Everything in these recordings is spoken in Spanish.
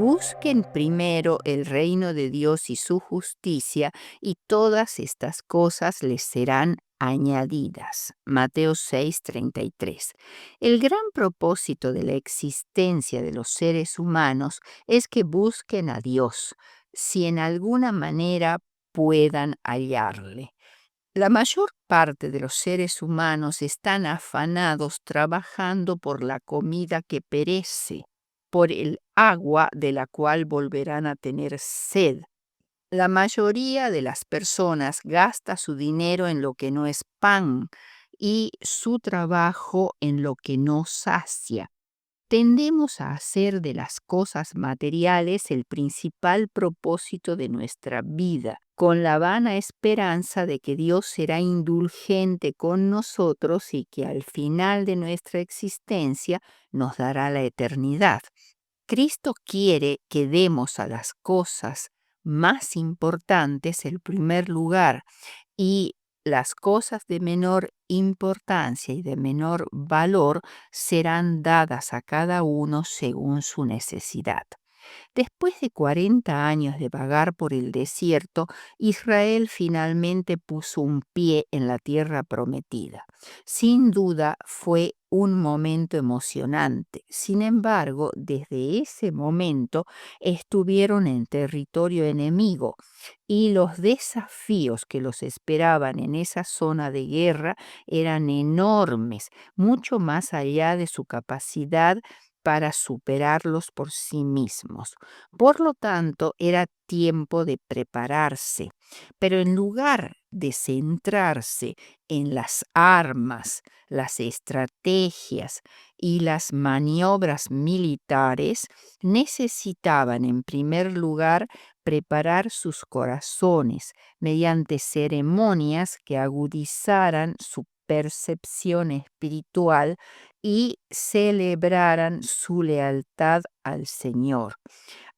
busquen primero el reino de Dios y su justicia, y todas estas cosas les serán añadidas. Mateo 6:33. El gran propósito de la existencia de los seres humanos es que busquen a Dios, si en alguna manera puedan hallarle. La mayor parte de los seres humanos están afanados trabajando por la comida que perece, por el agua de la cual volverán a tener sed. La mayoría de las personas gasta su dinero en lo que no es pan y su trabajo en lo que no sacia. Tendemos a hacer de las cosas materiales el principal propósito de nuestra vida, con la vana esperanza de que Dios será indulgente con nosotros y que al final de nuestra existencia nos dará la eternidad. Cristo quiere que demos a las cosas más importantes el primer lugar, y las cosas de menor importancia y de menor valor serán dadas a cada uno según su necesidad. Después de 40 años de vagar por el desierto, Israel finalmente puso un pie en la tierra prometida. Sin duda fue un momento emocionante. Sin embargo, desde ese momento estuvieron en territorio enemigo, y los desafíos que los esperaban en esa zona de guerra eran enormes, mucho más allá de su capacidad para superarlos por sí mismos. Por lo tanto, era tiempo de prepararse, pero en lugar de centrarse en las armas, las estrategias y las maniobras militares, necesitaban en primer lugar preparar sus corazones mediante ceremonias que agudizaran su percepción espiritual y celebraran su lealtad al Señor.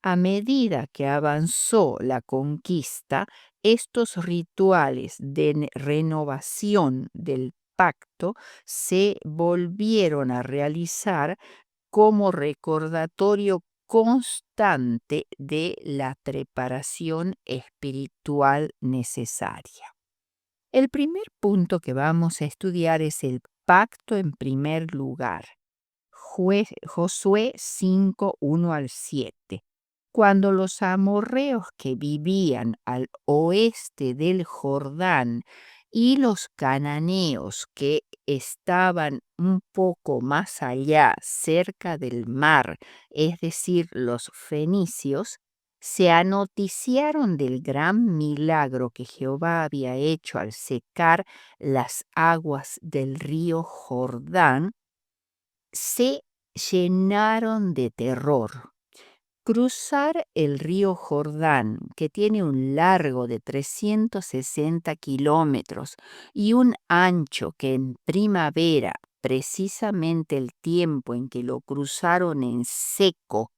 A medida que avanzó la conquista, estos rituales de renovación del pacto se volvieron a realizar como recordatorio constante de la preparación espiritual necesaria. El primer punto que vamos a estudiar es el pacto en primer lugar. Josué 5, 1 al 7. Cuando los amorreos que vivían al oeste del Jordán y los cananeos que estaban un poco más allá, cerca del mar, es decir, los fenicios, se anoticiaron del gran milagro que Jehová había hecho al secar las aguas del río Jordán, se llenaron de terror. Cruzar el río Jordán, que tiene un largo de 360 kilómetros y un ancho que en primavera, precisamente el tiempo en que lo cruzaron en seco,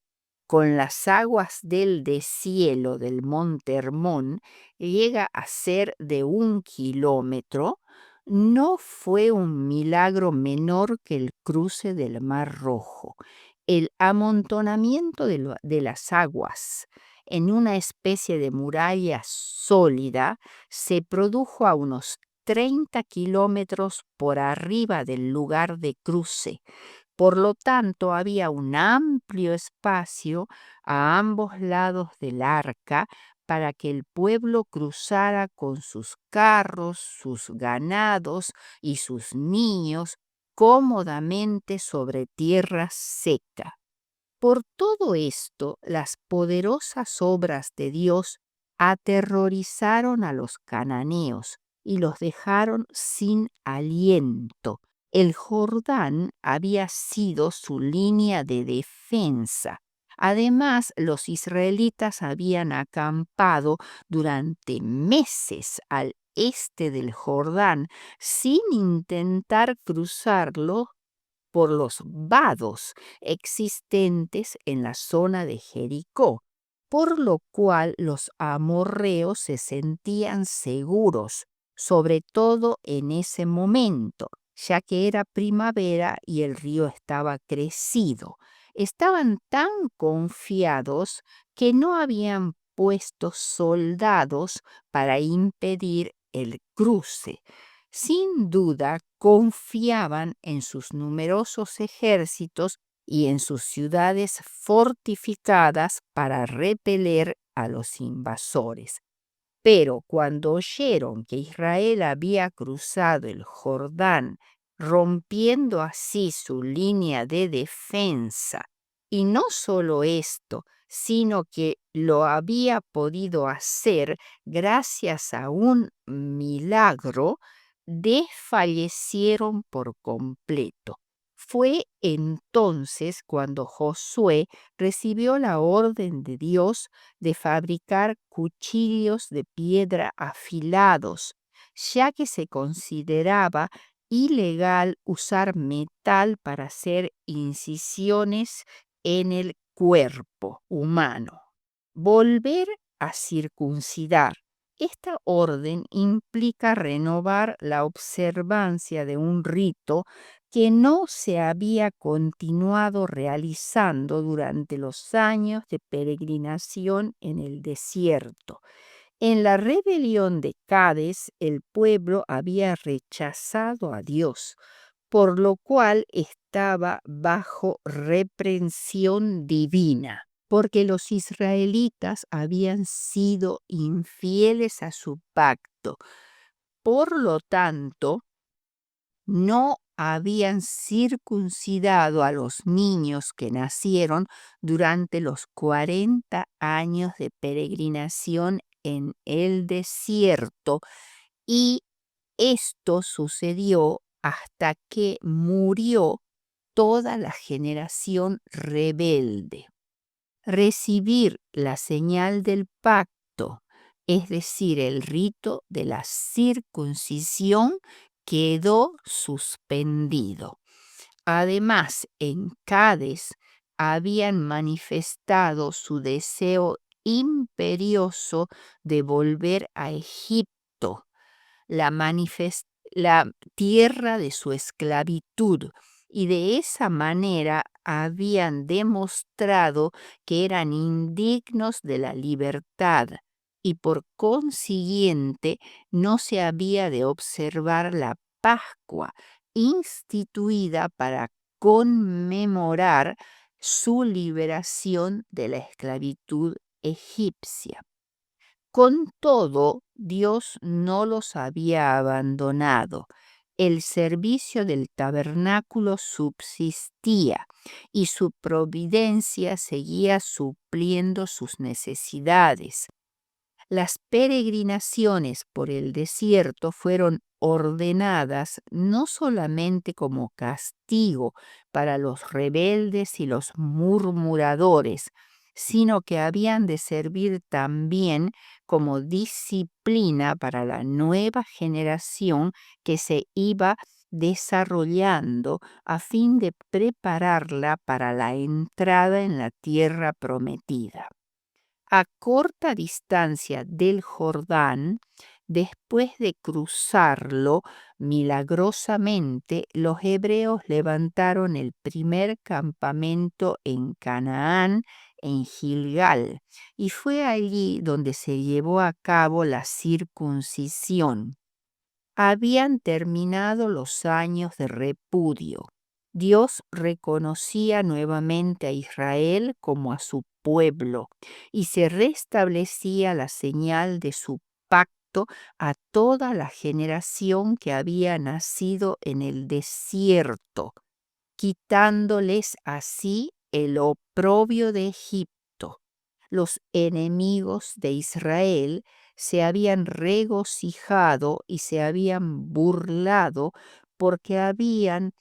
con las aguas del deshielo del monte Hermón, llega a ser de 1 kilómetro, no fue un milagro menor que el cruce del Mar Rojo. El amontonamiento de las aguas en una especie de muralla sólida se produjo a unos 30 kilómetros por arriba del lugar de cruce. Por lo tanto, había un amplio espacio a ambos lados del arca para que el pueblo cruzara con sus carros, sus ganados y sus niños cómodamente sobre tierra seca. Por todo esto, las poderosas obras de Dios aterrorizaron a los cananeos y los dejaron sin aliento. El Jordán había sido su línea de defensa. Además, los israelitas habían acampado durante meses al este del Jordán sin intentar cruzarlo por los vados existentes en la zona de Jericó, por lo cual los amorreos se sentían seguros, sobre todo en ese momento, ya que era primavera y el río estaba crecido. estaban tan confiados que no habían puesto soldados para impedir el cruce. Sin duda, confiaban en sus numerosos ejércitos y en sus ciudades fortificadas para repeler a los invasores. Pero cuando oyeron que Israel había cruzado el Jordán, rompiendo así su línea de defensa, y no solo esto, sino que lo había podido hacer gracias a un milagro, desfallecieron por completo. Fue entonces cuando Josué recibió la orden de Dios de fabricar cuchillos de piedra afilados, ya que se consideraba ilegal usar metal para hacer incisiones en el cuerpo humano. Volver a circuncidar. Esta orden implica renovar la observancia de un rito que no se había continuado realizando durante los años de peregrinación en el desierto. En la rebelión de Cades, el pueblo había rechazado a Dios, por lo cual estaba bajo reprensión divina, porque los israelitas habían sido infieles a su pacto. Por lo tanto, no habían circuncidado a los niños que nacieron durante los 40 años de peregrinación en el desierto, y esto sucedió hasta que murió toda la generación rebelde. Recibir la señal del pacto, es decir, el rito de la circuncisión, quedó suspendido. Además, en Cades habían manifestado su deseo imperioso de volver a Egipto, la, la tierra de su esclavitud, y de esa manera habían demostrado que eran indignos de la libertad, y por consiguiente no se había de observar la Pascua, instituida para conmemorar su liberación de la esclavitud egipcia. Con todo, Dios no los había abandonado. El servicio del tabernáculo subsistía y su providencia seguía supliendo sus necesidades. Las peregrinaciones por el desierto fueron ordenadas no solamente como castigo para los rebeldes y los murmuradores, sino que habían de servir también como disciplina para la nueva generación que se iba desarrollando a fin de prepararla para la entrada en la tierra prometida. A corta distancia del Jordán, después de cruzarlo milagrosamente, los hebreos levantaron el primer campamento en Canaán, en Gilgal, y fue allí donde se llevó a cabo la circuncisión. Habían terminado los años de repudio. Dios reconocía nuevamente a Israel como a su pueblo y se restablecía la señal de su pacto a toda la generación que había nacido en el desierto, quitándoles así el oprobio de Egipto. Los enemigos de Israel se habían regocijado y se habían burlado porque habían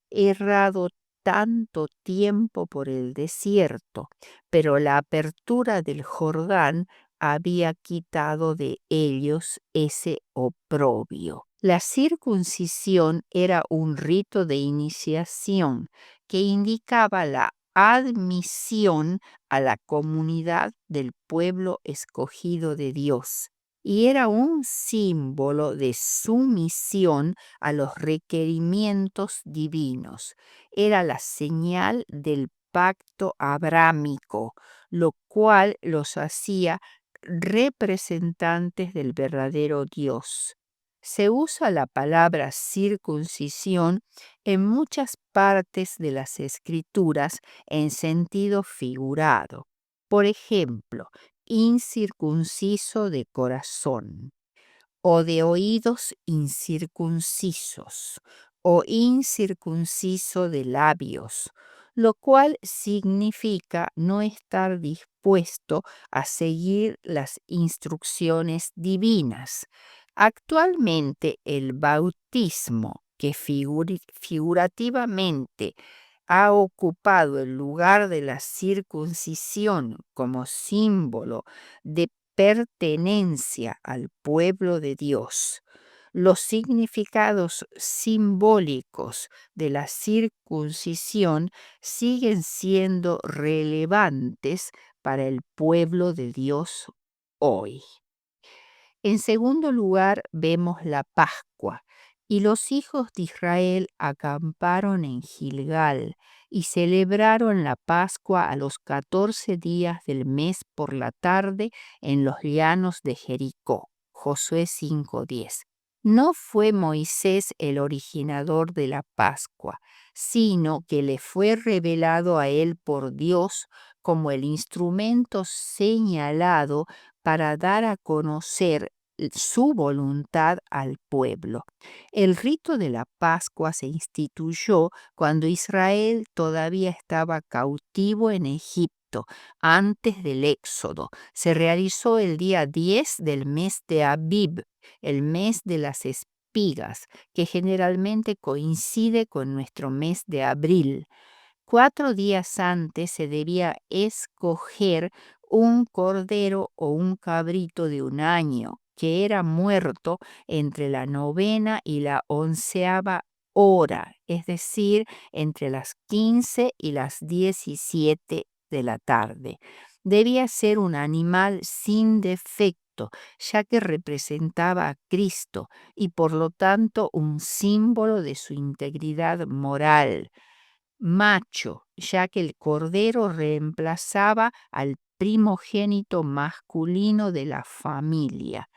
errado tanto tiempo por el desierto, pero la apertura del Jordán había quitado de ellos ese oprobio. La circuncisión era un rito de iniciación que indicaba la admisión a la comunidad del pueblo escogido de Dios, y era un símbolo de sumisión a los requerimientos divinos. Era la señal del pacto abrámico, lo cual los hacía representantes del verdadero Dios. Se usa la palabra circuncisión en muchas partes de las Escrituras en sentido figurado. Por ejemplo, incircunciso de corazón, o de oídos incircuncisos, o incircunciso de labios, lo cual significa no estar dispuesto a seguir las instrucciones divinas. Actualmente el bautismo, que figurativamente ha ocupado el lugar de la circuncisión como símbolo de pertenencia al pueblo de Dios. Los significados simbólicos de la circuncisión siguen siendo relevantes para el pueblo de Dios hoy. En segundo lugar, vemos la Pascua. Y los hijos de Israel acamparon en Gilgal y celebraron la Pascua a los 14 días del mes por la tarde en los llanos de Jericó. Josué 5:10. No fue Moisés el originador de la Pascua, sino que le fue revelado a él por Dios como el instrumento señalado para dar a conocer su voluntad al pueblo. El rito de la Pascua se instituyó cuando Israel todavía estaba cautivo en Egipto, antes del Éxodo. Se realizó el día 10 del mes de Abib, el mes de las espigas, que generalmente coincide con nuestro mes de abril. 4 días antes se debía escoger un cordero o un cabrito de un año, que era muerto entre la 9ª y la 11ª hora, es decir, entre las 15 y las 17 de la tarde. Debía ser un animal sin defecto, ya que representaba a Cristo y por lo tanto un símbolo de su integridad moral. Macho, ya que el cordero reemplazaba al primogénito masculino de la familia.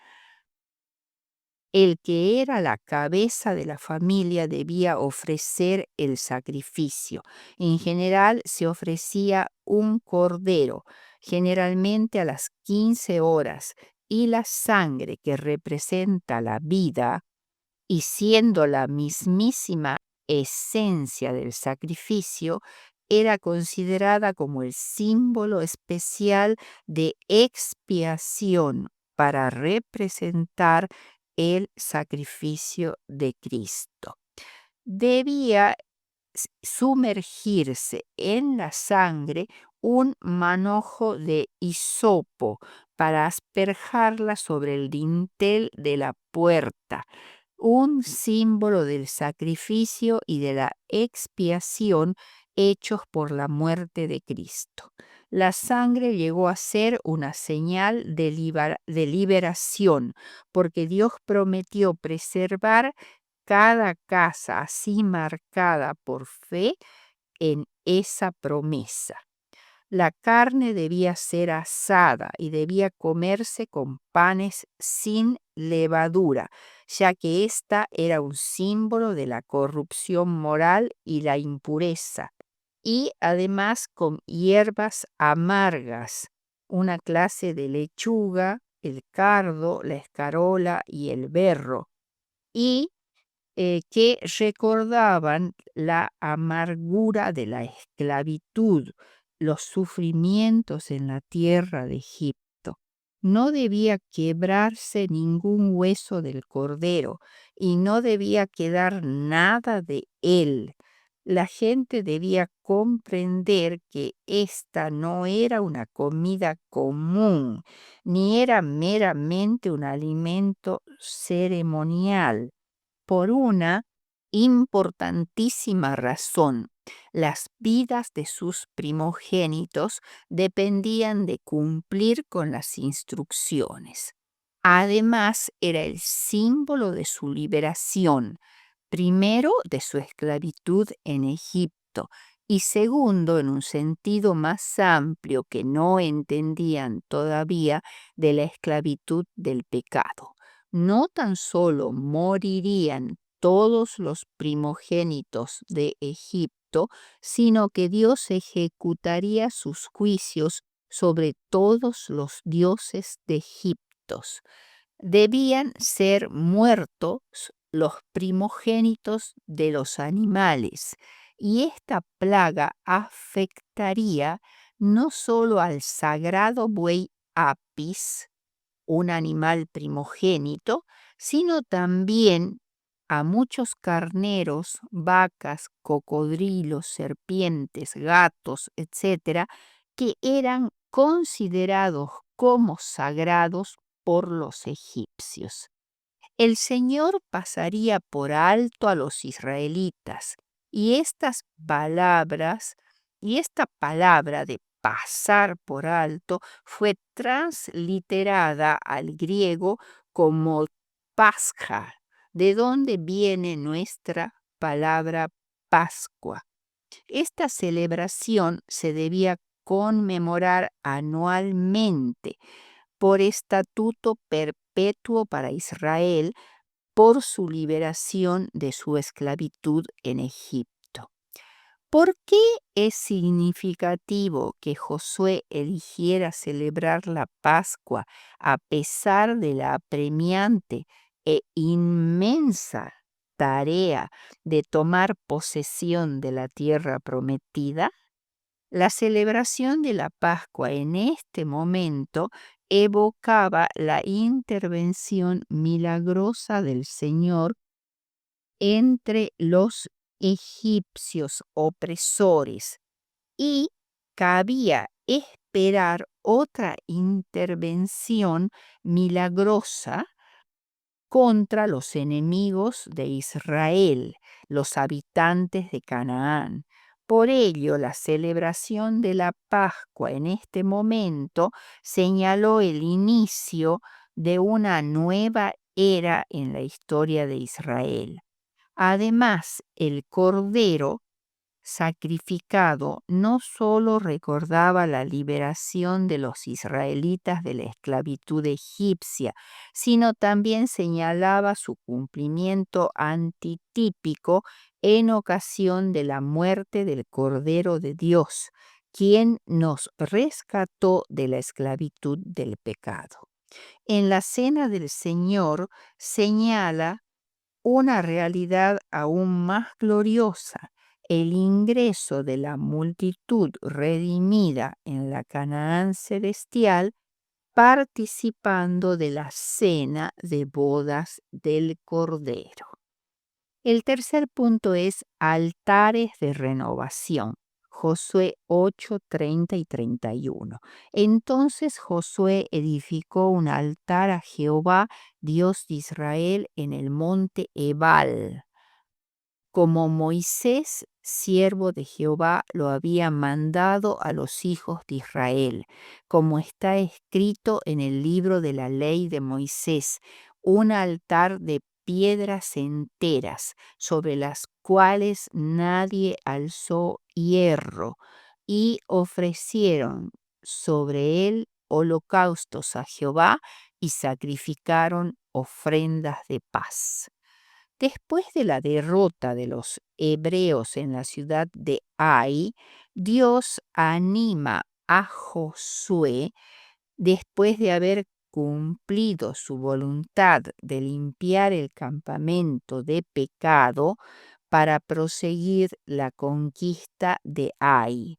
El que era la cabeza de la familia debía ofrecer el sacrificio. En general se ofrecía un cordero, generalmente a las 15 horas, y la sangre que representa la vida, y siendo la mismísima esencia del sacrificio, era considerada como el símbolo especial de expiación para representar el sacrificio de Cristo. Debía sumergirse en la sangre un manojo de hisopo para asperjarla sobre el dintel de la puerta, un símbolo del sacrificio y de la expiación hechos por la muerte de Cristo. La sangre llegó a ser una señal de liberación, porque Dios prometió preservar cada casa así marcada por fe en esa promesa. La carne debía ser asada y debía comerse con panes sin levadura, ya que ésta era un símbolo de la corrupción moral y la impureza, y además con hierbas amargas, una clase de lechuga, el cardo, la escarola y el berro, y que recordaban la amargura de la esclavitud, los sufrimientos en la tierra de Egipto. No debía quebrarse ningún hueso del cordero y no debía quedar nada de él. La gente debía comprender que esta no era una comida común, ni era meramente un alimento ceremonial, por una importantísima razón. Las vidas de sus primogénitos dependían de cumplir con las instrucciones. Además, era el símbolo de su liberación, primero de su esclavitud en Egipto y segundo, en un sentido más amplio que no entendían todavía de la esclavitud del pecado. No tan solo morirían todos los primogénitos de Egipto, sino que Dios ejecutaría sus juicios sobre todos los dioses de Egipto. Debían ser muertos los primogénitos de los animales, y esta plaga afectaría no solo al sagrado buey Apis, un animal primogénito, sino también a muchos carneros, vacas, cocodrilos, serpientes, gatos, etcétera, que eran considerados como sagrados por los egipcios. El Señor pasaría por alto a los israelitas, y esta palabra de pasar por alto fue transliterada al griego como Pascha, de donde viene nuestra palabra Pascua. Esta celebración se debía conmemorar anualmente por estatuto perpetuo para Israel por su liberación de su esclavitud en Egipto. ¿Por qué es significativo que Josué eligiera celebrar la Pascua a pesar de la apremiante e inmensa tarea de tomar posesión de la tierra prometida? La celebración de la Pascua en este momento evocaba la intervención milagrosa del Señor entre los egipcios opresores, y cabía esperar otra intervención milagrosa contra los enemigos de Israel, los habitantes de Canaán. Por ello, la celebración de la Pascua en este momento señaló el inicio de una nueva era en la historia de Israel. Además, el Cordero sacrificado no solo recordaba la liberación de los israelitas de la esclavitud egipcia, sino también señalaba su cumplimiento antitípico en ocasión de la muerte del Cordero de Dios, quien nos rescató de la esclavitud del pecado. En la Cena del Señor señala una realidad aún más gloriosa: el ingreso de la multitud redimida en la Canaán celestial, participando de la cena de bodas del Cordero. El tercer punto es altares de renovación. Josué 8, 30 y 31. Entonces Josué edificó un altar a Jehová, Dios de Israel, en el monte Ebal, como Moisés, siervo de Jehová, lo había mandado a los hijos de Israel, como está escrito en el libro de la ley de Moisés, un altar de piedras enteras, sobre las cuales nadie alzó hierro, y ofrecieron sobre él holocaustos a Jehová y sacrificaron ofrendas de paz. Después de la derrota de los hebreos en la ciudad de Ai, Dios anima a Josué, después de haber cumplido su voluntad de limpiar el campamento de pecado, para proseguir la conquista de Ai.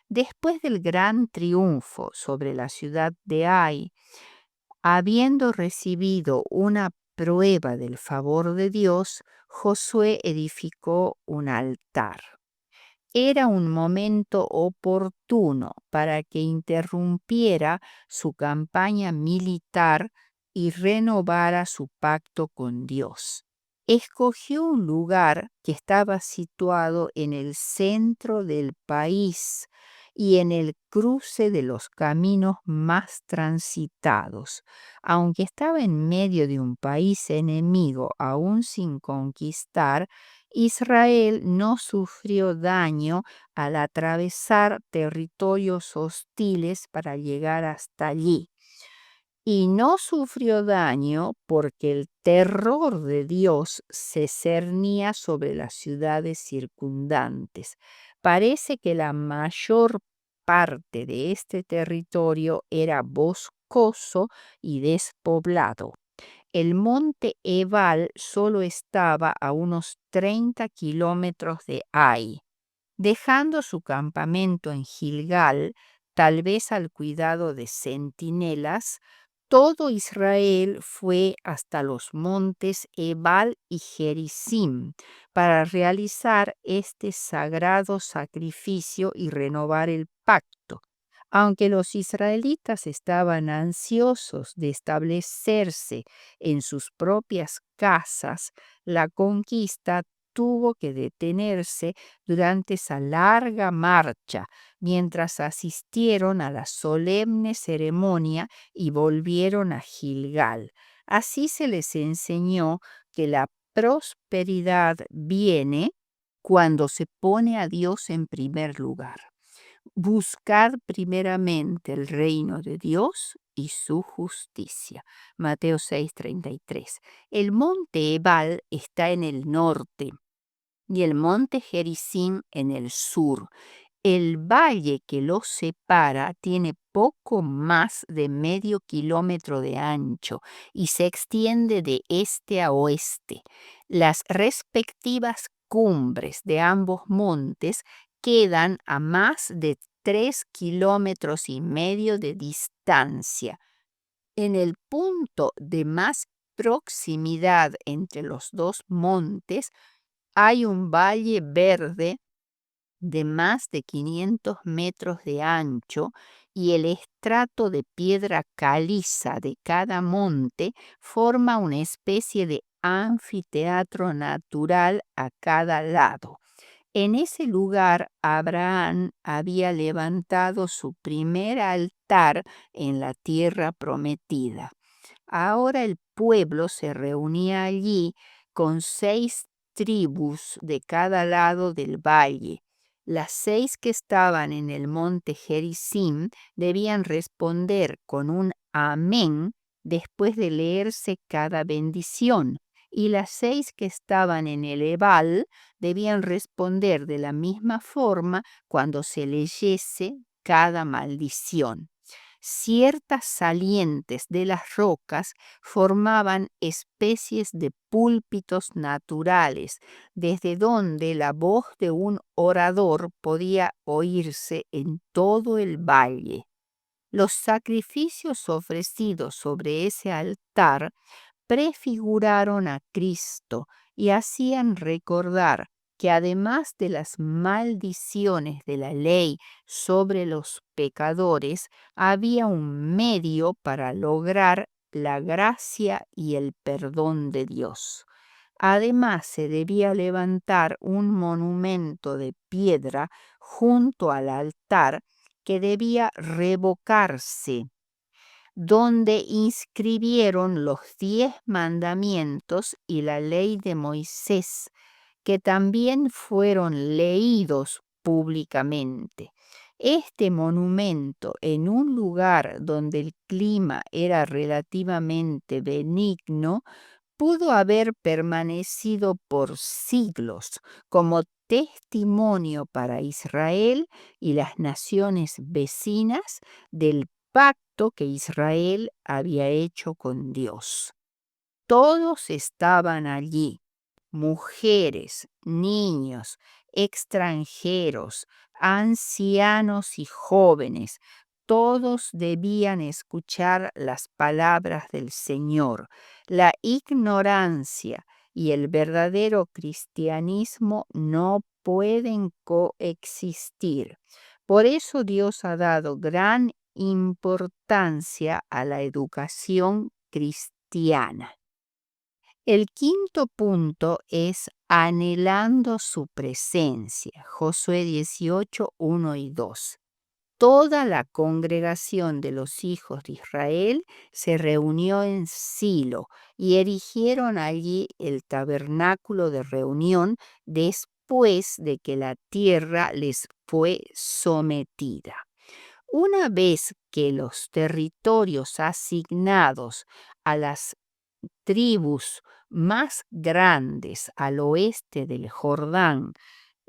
Después del gran triunfo sobre la ciudad de Ai, habiendo recibido una prueba del favor de Dios, Josué edificó un altar. Era un momento oportuno para que interrumpiera su campaña militar y renovara su pacto con Dios. Escogió un lugar que estaba situado en el centro del país y en el cruce de los caminos más transitados. Aunque estaba en medio de un país enemigo aún sin conquistar, Israel no sufrió daño al atravesar territorios hostiles para llegar hasta allí. Y no sufrió daño porque el terror de Dios se cernía sobre las ciudades circundantes. Parece que la mayor parte de este territorio era boscoso y despoblado. El monte Ebal solo estaba a unos 30 kilómetros de Ai. Dejando su campamento en Gilgal, tal vez al cuidado de centinelas, todo Israel fue hasta los montes Ebal y Gerizim para realizar este sagrado sacrificio y renovar el pacto. Aunque los israelitas estaban ansiosos de establecerse en sus propias casas, la conquista tuvo que detenerse durante esa larga marcha, mientras asistieron a la solemne ceremonia y volvieron a Gilgal. Así se les enseñó que la prosperidad viene cuando se pone a Dios en primer lugar. Buscad primeramente el reino de Dios y su justicia. Mateo 6:33. El monte Ebal está en el norte y el monte Gerizim en el sur. El valle que los separa tiene poco más de medio kilómetro de ancho y se extiende de este a oeste. Las respectivas cumbres de ambos montes quedan a más de 3,5 kilómetros de distancia. En el punto de más proximidad entre los dos montes hay un valle verde de más de 500 metros de ancho y el estrato de piedra caliza de cada monte forma una especie de anfiteatro natural a cada lado. En ese lugar Abraham había levantado su primer altar en la tierra prometida. Ahora el pueblo se reunía allí con 6 tribus de cada lado del valle. Las 6 que estaban en el monte Gerizim debían responder con un amén después de leerse cada bendición, y las 6 que estaban en el Ebal debían responder de la misma forma cuando se leyese cada maldición. Ciertas salientes de las rocas formaban especies de púlpitos naturales, desde donde la voz de un orador podía oírse en todo el valle. Los sacrificios ofrecidos sobre ese altar prefiguraron a Cristo y hacían recordar que además de las maldiciones de la ley sobre los pecadores, había un medio para lograr la gracia y el perdón de Dios. Además, se debía levantar un monumento de piedra junto al altar que debía revocarse, donde inscribieron los 10 mandamientos y la ley de Moisés, que también fueron leídos públicamente. Este monumento, en un lugar donde el clima era relativamente benigno, pudo haber permanecido por siglos como testimonio para Israel y las naciones vecinas del pacto que Israel había hecho con Dios. Todos estaban allí: mujeres, niños, extranjeros, ancianos y jóvenes. Todos debían escuchar las palabras del Señor. La ignorancia y el verdadero cristianismo no pueden coexistir. Por eso Dios ha dado gran importancia a la educación cristiana. El quinto punto es anhelando su presencia. Josué 18, 1 y 2. Toda la congregación de los hijos de Israel se reunió en Silo y erigieron allí el tabernáculo de reunión después de que la tierra les fue sometida. Una vez que los territorios asignados a las tribus más grandes al oeste del Jordán,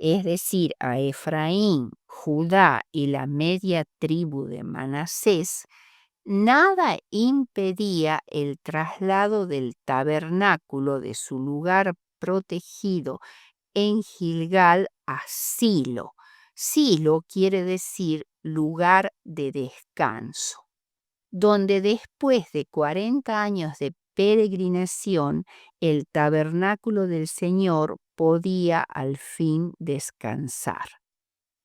es decir, a Efraín, Judá y la media tribu de Manasés, nada impedía el traslado del tabernáculo de su lugar protegido en Gilgal a Silo. Silo quiere decir lugar de descanso, donde después de 40 años de peregrinación, el tabernáculo del Señor podía al fin descansar.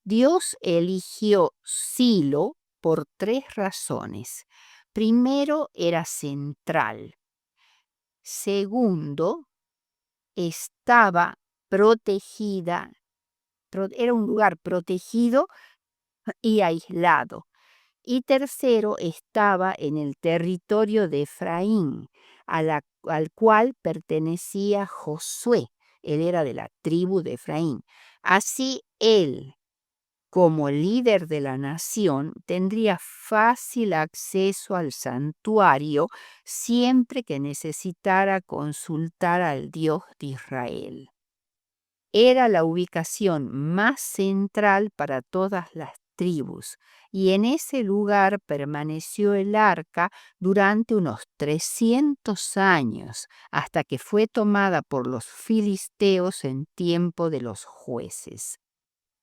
Dios eligió Silo por 3 razones. Primero, era central. Segundo, estaba protegida, era un lugar protegido y aislado. Y tercero, estaba en el territorio de Efraín, al cual pertenecía Josué. Él era de la tribu de Efraín. Así él, como líder de la nación, tendría fácil acceso al santuario siempre que necesitara consultar al Dios de Israel. Era la ubicación más central para todas las tribus, y en ese lugar permaneció el arca durante unos 300 años, hasta que fue tomada por los filisteos en tiempo de los jueces.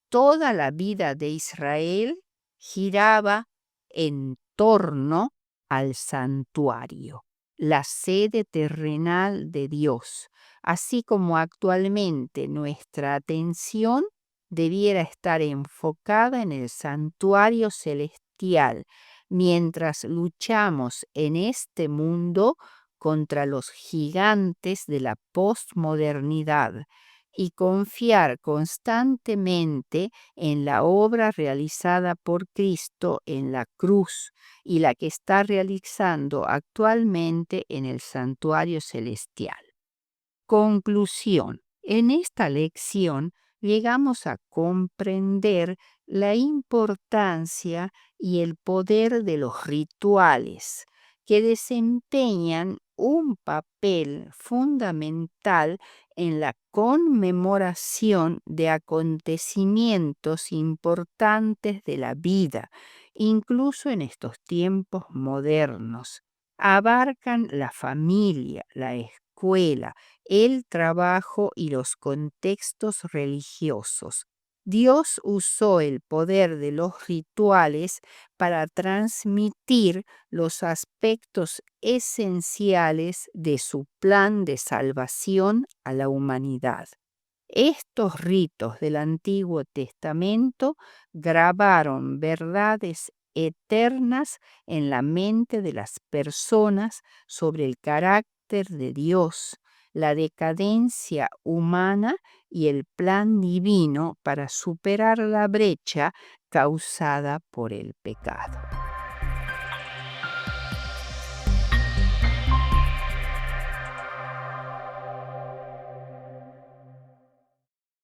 Toda la vida de Israel giraba en torno al santuario, la sede terrenal de Dios, así como actualmente nuestra atención debiera estar enfocada en el santuario celestial, mientras luchamos en este mundo contra los gigantes de la posmodernidad, y confiar constantemente en la obra realizada por Cristo en la cruz y la que está realizando actualmente en el santuario celestial. Conclusión. En esta lección llegamos a comprender la importancia y el poder de los rituales, que desempeñan un papel fundamental en la conmemoración de acontecimientos importantes de la vida, incluso en estos tiempos modernos. Abarcan la familia, la escuela, el trabajo y los contextos religiosos. Dios usó el poder de los rituales para transmitir los aspectos esenciales de su plan de salvación a la humanidad. Estos ritos del Antiguo Testamento grabaron verdades eternas en la mente de las personas sobre el carácter de Dios, la decadencia humana y el plan divino para superar la brecha causada por el pecado.